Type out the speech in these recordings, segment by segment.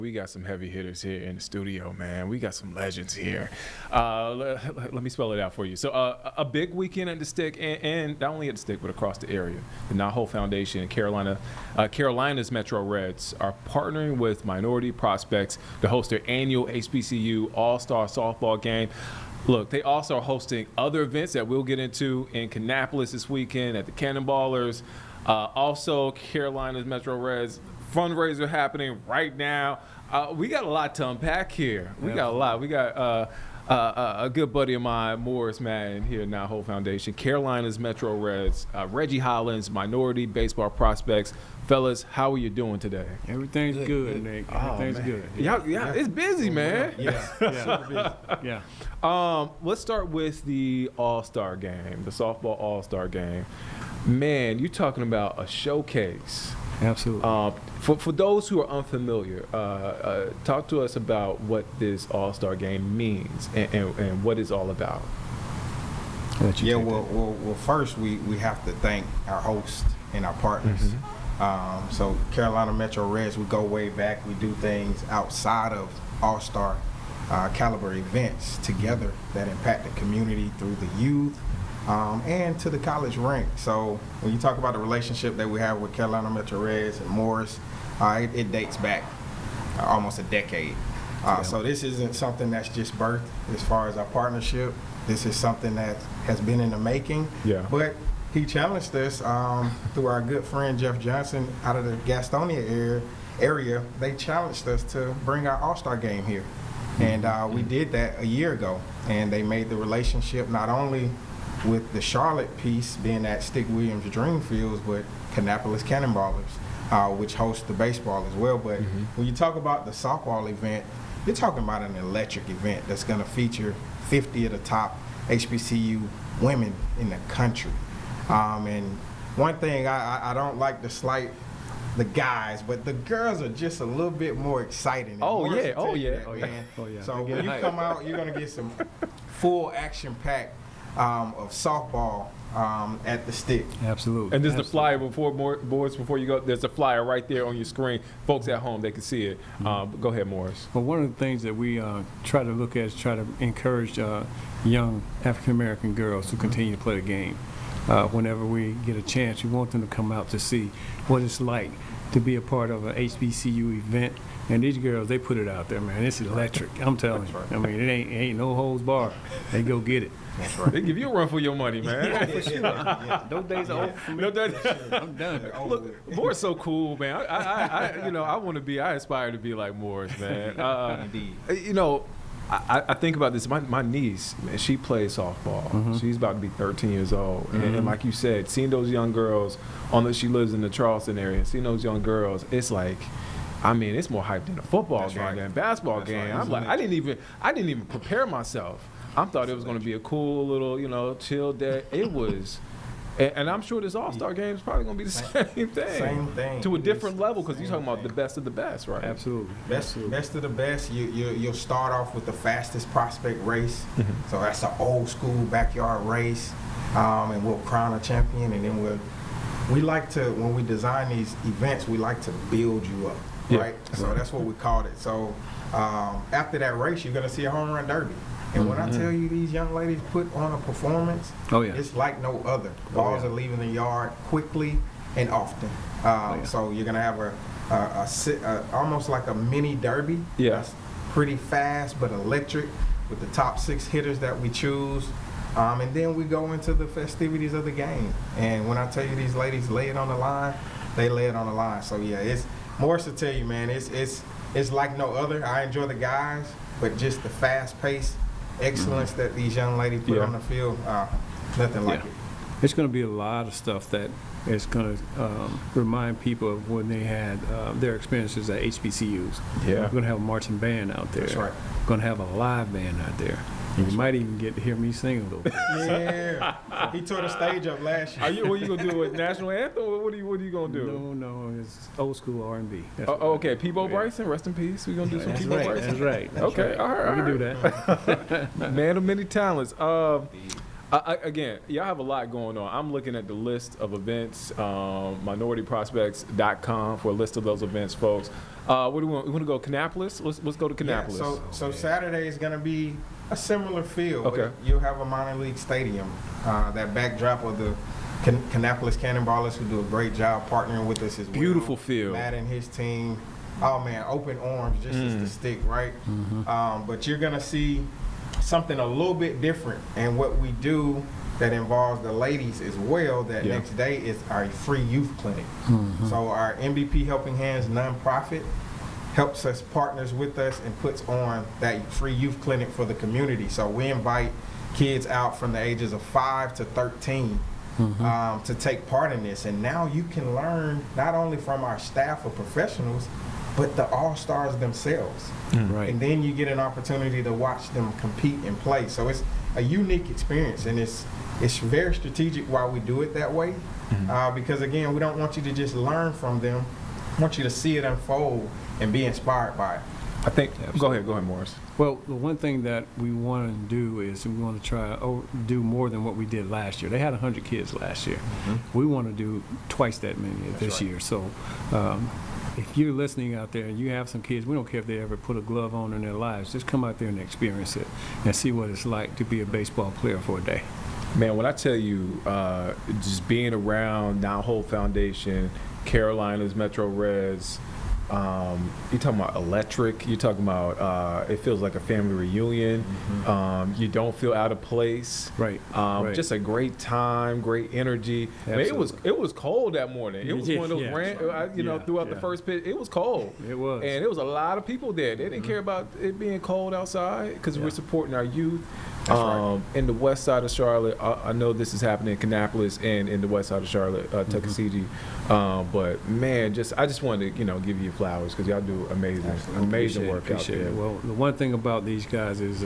We got some heavy hitters here in the studio, man. We got some legends here. Let me spell it out for you. So a big weekend at the Stick, and not only at the Stick, but across the area. The Naho Foundation and Carolina's Metro Reds are partnering with minority prospects to host their annual HBCU All-Star Softball game. Look, they also are hosting other events that we'll get into in Kannapolis this weekend at the Cannonballers. Also, Carolina's Metro Reds fundraiser happening right now. We got a lot to unpack here. We got a lot. We got a good buddy of mine, Morris Madden, here now, Whole Foundation. Carolina's Metro Reds, Reggie Hollins, minority baseball prospects. Fellas, how are you doing today? Everything's good, Nick. Everything's good. Yeah, it's busy, man. Super busy. Yeah. Let's start with the All-Star game, the softball All-Star game. Man, you're talking about a showcase. Absolutely. For those who are unfamiliar, talk to us about what this All-Star game means and what it's all about. Well, first we have to thank our host and our partners. So Carolina Metro Reds, we go way back. We do things outside of All-Star caliber events together that impact the community through the youth. And to the college rank. So when you talk about the relationship that we have with Carolina Metro Reds and Morris, it dates back almost a decade. So this isn't something that's just birthed as far as our partnership. This is something that has been in the making. Yeah. But he challenged us through our good friend Jeff Johnson out of the Gastonia area. They challenged us to bring our All-Star game here. And we did that a year ago. And they made the relationship not only with the Charlotte piece being at Stick Williams Dreamfields, but Kannapolis Cannonballers, which hosts the baseball as well. But when you talk about the softball event, you're talking about an electric event that's going to feature 50 of the top HBCU women in the country. And one thing I don't like to slight the guys, but the girls are just a little bit more exciting. Oh yeah. So when you come out, you're going to get some full action-packed of softball at the Stick. Absolutely. And there's the flyer before you go. There's a flyer right there on your screen. Folks at home, they can see it. Go ahead, Morris. Well, one of the things that we try to look at is try to encourage young African-American girls to continue to play the game. Whenever we get a chance, we want them to come out to see what it's like to be a part of an HBCU event. And these girls, they put it out there, man. It's electric. I'm telling you. I mean, it ain't no holds barred. They go get it. That's right. They give you a run for your money, man. For sure. Those days are over for me. I'm done. Look, Morris so cool, man. I aspire to be like Morris, man. Indeed. I think about this. My niece, man, she plays softball. She's about to be 13 years old. And like you said, seeing those young girls, she lives in the Charleston area, seeing those young girls, it's like, I mean, it's more hyped than a football game than a basketball game. Right. I'm like, I didn't even prepare myself. I thought it was going to be a cool little, chill day. It was. And I'm sure this All-Star game is probably going to be the same thing. Same thing. To a different level, because you're talking about the best of the best, right? Absolutely. Best of the best. You'll start off with the fastest prospect race. So that's an old school backyard race. And we'll crown a champion. And then we like to, when we design these events, we like to build you up, right? So that's what we called it. So after that race, you're going to see a home run derby. And when I tell you these young ladies put on a performance, it's like no other. Balls are leaving the yard quickly and often. So you're going to have a almost like a mini derby. Yeah. That's pretty fast but electric with the top 6 hitters that we choose. And then we go into the festivities of the game. And when I tell you these ladies lay it on the line, they lay it on the line. So yeah, it's more to tell you, man. It's like no other. I enjoy the guys, but just the fast pace excellence that these young ladies put on the field, nothing like it. It's going to be a lot of stuff that is going to remind people of when they had their experiences at HBCUs. Yeah. We're going to have a marching band out there. That's right. We're going to have a live band out there. And you might even get to hear me sing a little bit. Yeah. He tore the stage up last year. What are you going to do with national anthem, or what are you going to do? No, it's old school R&B. Okay, Peebo Bryson, rest in peace. We're going to do some Peebo Bryson. That's right. Okay, all right. We can do that. Man of many talents. Again, y'all have a lot going on. I'm looking at the list of events, minorityprospects.com for a list of those events, folks. What do we want? We want to go Kannapolis? Let's go to Kannapolis. Yeah, so Saturday is going to be a similar feel. Okay. You'll have a minor league stadium. That backdrop of the Kannapolis Cannonballers, who do a great job partnering with us as well. Beautiful field. Matt and his team. Oh man, open arms, just as the stick, right? But you're going to see something a little bit different, and what we do that involves the ladies as well that next day is our free youth clinic. So our MVP Helping Hands nonprofit helps us, partners with us, and puts on that free youth clinic for the community. So we invite kids out from the ages of 5 to 13 to take part in this, and now you can learn not only from our staff of professionals but the all-stars themselves. Right. And then you get an opportunity to watch them compete and play. So it's a unique experience, and it's very strategic why we do it that way. Because again, we don't want you to just learn from them. We want you to see it unfold and be inspired by it. I think. Go ahead, Morris. Well, the one thing that we want to do is we want to try do more than what we did last year. They had 100 kids last year. We want to do twice that many this year. So if you're listening out there and you have some kids, we don't care if they ever put a glove on in their lives, just come out there and experience it and see what it's like to be a baseball player for a day. Man, when I tell you, just being around Now Whole Foundation, Carolinas, Metro Reds, you're talking about electric, you're talking about it feels like a family reunion. You don't feel out of place. Right. Just a great time, great energy. I mean, it was cold that morning. It was one of those throughout the first pitch, it was cold. It was. And there was a lot of people there. They didn't care about it being cold outside because we're supporting our youth. In the west side of Charlotte, I know this is happening in Kannapolis and in the west side of Charlotte, Tuckasegee. But man, I just wanted to give you flowers because y'all do amazing work out there. Well, the one thing about these guys is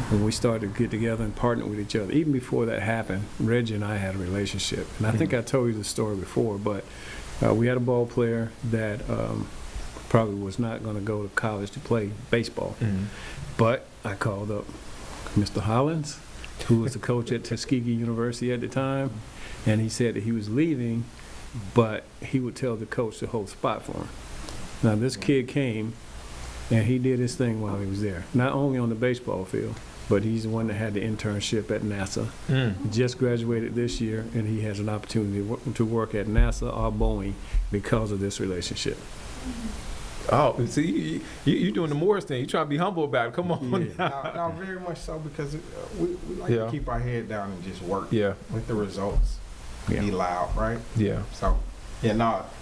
when we started to get together and partner with each other, even before that happened, Reggie and I had a relationship. And I think I told you the story before, but we had a ball player that probably was not going to go to college to play baseball. But I called up Mr. Hollins, who was the coach at Tuskegee University at the time, and he said that he was leaving, but he would tell the coach to hold spot for him. Now, this kid came, and he did his thing while he was there, not only on the baseball field, but he's the one that had the internship at NASA. Just graduated this year, and he has an opportunity to work at NASA or Boeing because of this relationship. Oh, see, you're doing the Morris thing. You're trying to be humble about it. Come on. No, very much so, because we like to keep our head down and just work with the results. Be loud, right? Yeah. So,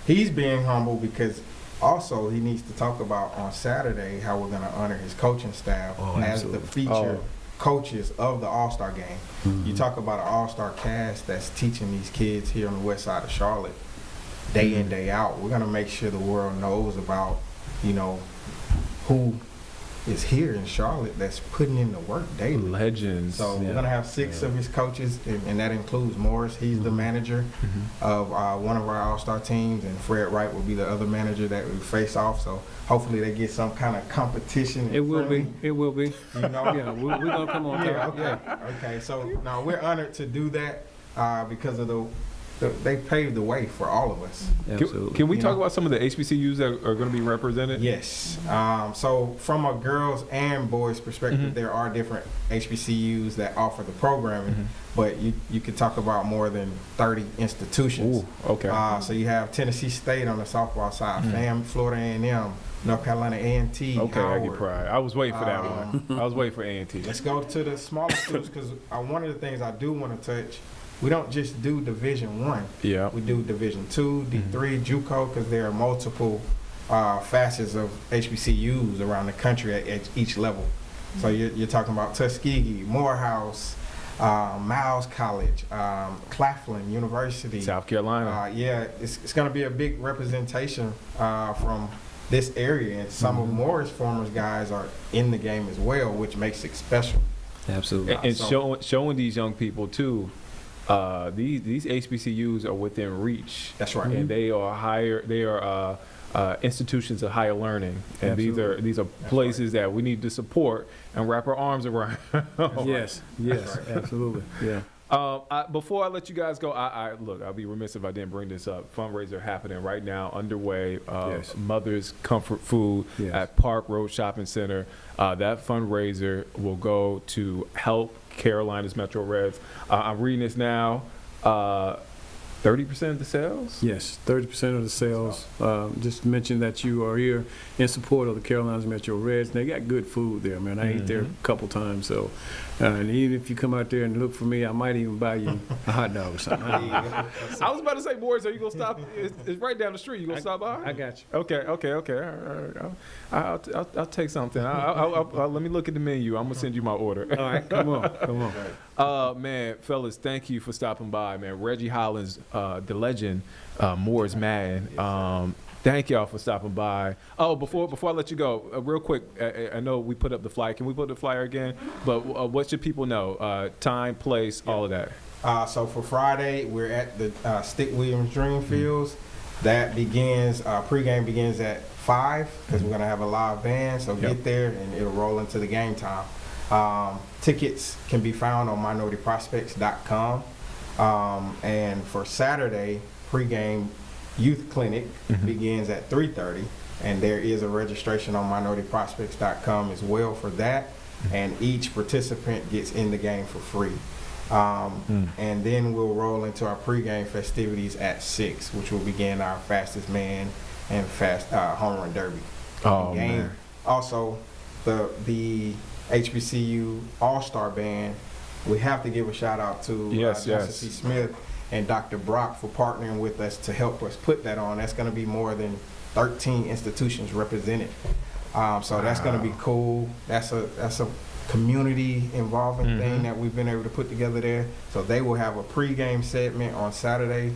he's being humble because also he needs to talk about on Saturday how we're going to honor his coaching staff as the featured coaches of the All-Star game. You talk about an All-Star cast that's teaching these kids here on the west side of Charlotte day in, day out. We're going to make sure the world knows about who is here in Charlotte that's putting in the work daily. Legends. So we're going to have 6 of his coaches, and that includes Morris. He's the manager of one of our All-Star teams, and Fred Wright will be the other manager that we face off. So hopefully they get some kind of competition. It will be. Yeah, we're going to come on there. Okay. So now we're honored to do that because of they paved the way for all of us. Absolutely. Can we talk about some of the HBCUs that are going to be represented? Yes. So from a girls and boys perspective, there are different HBCUs that offer the programming, but you could talk about more than 30 institutions. Ooh, okay. So you have Tennessee State on the softball side, Florida A&M, North Carolina A&T, Okay, Howard. I get pride. I was waiting for that one. I was waiting for A&T. Let's go to the smaller schools, because one of the things I do want to touch, we don't just do Division I. Yeah. We do Division II, D3, JUCO, because there are multiple facets of HBCUs around the country at each level. So you're talking about Tuskegee, Morehouse, Miles College, Claflin University. South Carolina. It's going to be a big representation from this area, and some of Morris' former guys are in the game as well, which makes it special. Absolutely. And showing these young people too, these HBCUs are within reach. That's right. And they are higher. They are institutions of higher learning, and these are places that we need to support and wrap our arms around. Yes, absolutely, yeah. Before I let you guys go, look, I'll be remiss if I didn't bring this up. Fundraiser happening right now, underway. Mother's Comfort Food at Park Road Shopping Center. That fundraiser will go to help Carolinas Metro Reds. I'm reading this now. 30% of the sales? Yes, 30% of the sales. Just mention that you are here in support of the Carolinas Metro Reds. They got good food there, man. I ate there a couple times, so and even if you come out there and look for me, I might even buy you a hot dog or something. I was about to say, boys, are you gonna stop? It's right down the street. You gonna stop by? I got you. Okay. All right. I'll take something. Let me look at the menu. I'm gonna send you my order. All right, come on. Man, fellas, thank you for stopping by, man. Reggie Hollins, the legend, Moore's Madden. Thank y'all for stopping by. Oh, before I let you go, real quick, I know we put up the flyer. Can we put the flyer again? But what should people know? Time, place, all of that. So for Friday, we're at the Stick Williams Dreamfields. That begins, pregame begins at 5 because we're going to have a live band. So get there and it'll roll into the game time. Tickets can be found on minorityprospects.com. And for Saturday, pregame youth clinic begins at 3:30, and there is a registration on minorityprospects.com as well for that. And each participant gets in the game for free. And then we'll roll into our pregame festivities at 6, which will begin our fastest man and home run derby. Oh, man. Also, the HBCU All-Star Band, we have to give a shout out to Justin C. Smith and Dr. Brock for partnering with us to help us put that on. That's going to be more than 13 institutions represented. So that's going to be cool. That's a community involving thing that we've been able to put together there. So they will have a pregame segment on Saturday,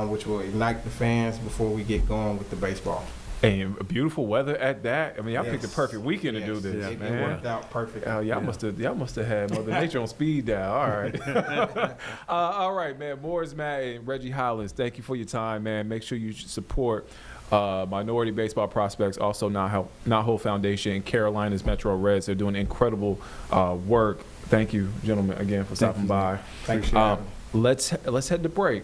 which will ignite the fans before we get going with the baseball. And beautiful weather at that. I mean, y'all picked the perfect weekend to do this, man. It worked out perfect. Y'all must have had Mother Nature on speed dial. All right. All right, man. Moore's Madden and Reggie Hollins, thank you for your time, man. Make sure you support Minority Baseball Prospects, also Not Whole Foundation, and Carolinas Metro Reds. They're doing incredible work. Thank you, gentlemen, again for stopping by. Thanks for having me. Let's head to break.